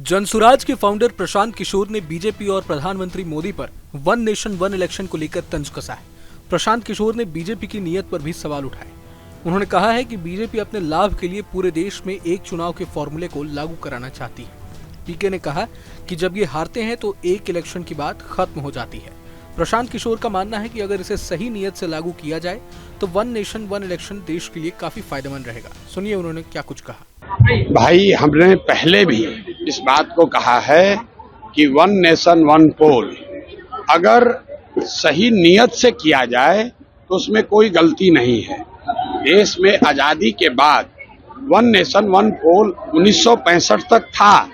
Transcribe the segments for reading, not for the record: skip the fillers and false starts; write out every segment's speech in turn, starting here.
जनसुराज के फाउंडर प्रशांत किशोर ने बीजेपी और प्रधानमंत्री मोदी पर वन नेशन वन इलेक्शन को लेकर तंज कसा है। प्रशांत किशोर ने बीजेपी की नीयत पर भी सवाल उठाए। उन्होंने कहा है कि बीजेपी अपने लाभ के लिए पूरे देश में एक चुनाव के फॉर्मूले को लागू कराना चाहती है। पीके ने कहा कि जब ये हारते हैं तो एक इलेक्शन की बात खत्म हो जाती है। प्रशांत किशोर का मानना है कि अगर इसे सही नीयत से लागू किया जाए तो वन नेशन वन इलेक्शन देश के लिए काफी फायदेमंद रहेगा। सुनिए उन्होंने क्या कुछ कहा। भाई, हमने पहले भी इस बात को कहा है कि वन नेशन वन पोल अगर सही नियत से किया जाए तो उसमें कोई गलती नहीं है। देश में आजादी के बाद वन नेशन वन पोल 1965 तक था,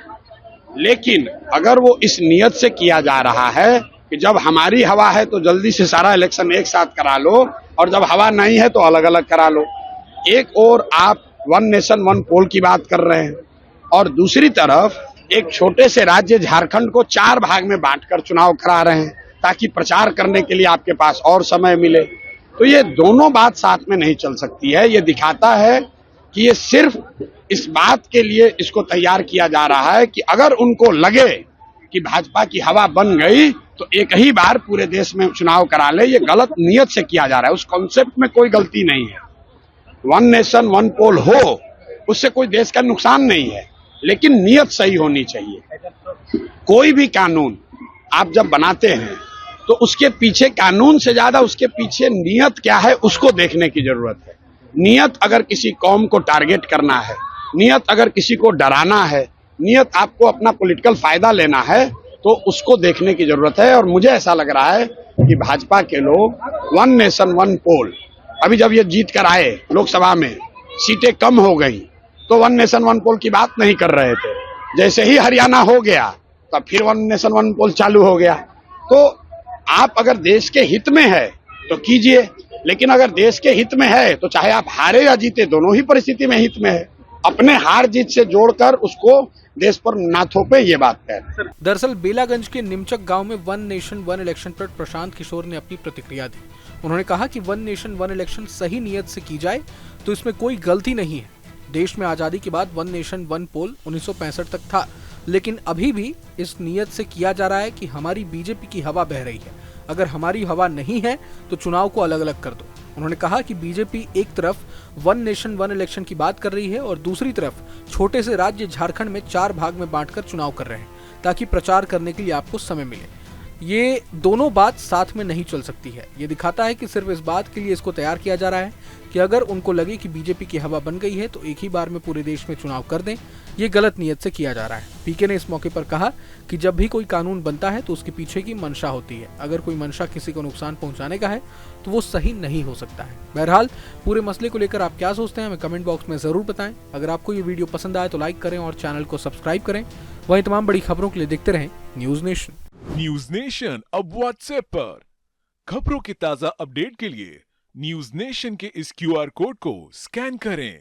लेकिन अगर वो इस नियत से किया जा रहा है कि जब हमारी हवा है तो जल्दी से सारा इलेक्शन एक साथ करा लो और जब हवा नहीं है तो अलग अलग करा लो। एक और आप वन नेशन वन पोल की बात कर रहे हैं और दूसरी तरफ एक छोटे से राज्य झारखंड को 4 भाग में बांटकर चुनाव करा रहे हैं ताकि प्रचार करने के लिए आपके पास और समय मिले। तो ये दोनों बात साथ में नहीं चल सकती है। ये दिखाता है कि ये सिर्फ इस बात के लिए इसको तैयार किया जा रहा है कि अगर उनको लगे कि भाजपा की हवा बन गई तो एक ही बार पूरे देश में चुनाव करा ले। ये गलत नियत से किया जा रहा है। उस कॉन्सेप्ट में कोई गलती नहीं है। वन नेशन वन पोल हो, उससे कोई देश का नुकसान नहीं है, लेकिन नियत सही होनी चाहिए। कोई भी कानून आप जब बनाते हैं तो उसके पीछे, कानून से ज्यादा उसके पीछे नियत क्या है उसको देखने की जरूरत है। नियत अगर किसी कौम को टारगेट करना है, नियत अगर किसी को डराना है, नियत आपको अपना पॉलिटिकल फायदा लेना है तो उसको देखने की जरूरत है। और मुझे ऐसा लग रहा है कि भाजपा के लोग वन नेशन वन पोल, अभी जब ये जीत कर आए लोकसभा में सीटें कम हो गई तो वन नेशन वन पोल की बात नहीं कर रहे थे। जैसे ही हरियाणा हो गया तब फिर वन नेशन वन पोल चालू हो गया। तो आप अगर देश के हित में है तो कीजिए, लेकिन अगर देश के हित में है तो चाहे आप हारे या जीते, दोनों ही परिस्थिति में हित में है। अपने हार जीत से जोड़कर उसको देश पर ना थोपे, ये बात है। दरअसल बेलागंज के निमचक गांव में वन नेशन वन इलेक्शन पर प्रशांत किशोर ने अपनी प्रतिक्रिया दी। उन्होंने कहा कि वन नेशन वन इलेक्शन सही नियत से की जाए तो इसमें कोई गलती नहीं है। देश में आजादी के बाद वन नेशन वन पोल 1965 तक था, लेकिन अभी भी इस नियत से किया जा रहा है कि हमारी बीजेपी की हवा बह रही है। अगर हमारी हवा नहीं है तो चुनाव को अलग अलग कर दो। उन्होंने कहा कि बीजेपी एक तरफ वन नेशन वन इलेक्शन की बात कर रही है और दूसरी तरफ छोटे से राज्य झारखंड में 4 भाग में बांटकर चुनाव कर रहे हैं ताकि प्रचार करने के लिए आपको समय मिले। ये दोनों बात साथ में नहीं चल सकती है। ये दिखाता है कि सिर्फ इस बात के लिए इसको तैयार किया जा रहा है कि अगर उनको लगे कि बीजेपी की हवा बन गई है तो एक ही बार में पूरे देश में चुनाव कर दें। ये गलत नियत से किया जा रहा है। पीके ने इस मौके पर कहा कि जब भी कोई कानून बनता है तो उसके पीछे की मंशा होती है। अगर कोई मंशा किसी को नुकसान पहुंचाने का है तो वो सही नहीं हो सकता है। बहरहाल पूरे मसले को लेकर आप क्या सोचते हैं हमें कमेंट बॉक्स में जरूर बताएं। अगर आपको ये वीडियो पसंद आए तो लाइक करें और चैनल को सब्सक्राइब करें। वहीं तमाम बड़ी खबरों के लिए देखते रहें न्यूज नेशन। न्यूज नेशन अब व्हाट्सएप पर खबरों की ताजा अपडेट के लिए न्यूज नेशन के इस QR कोड को स्कैन करें।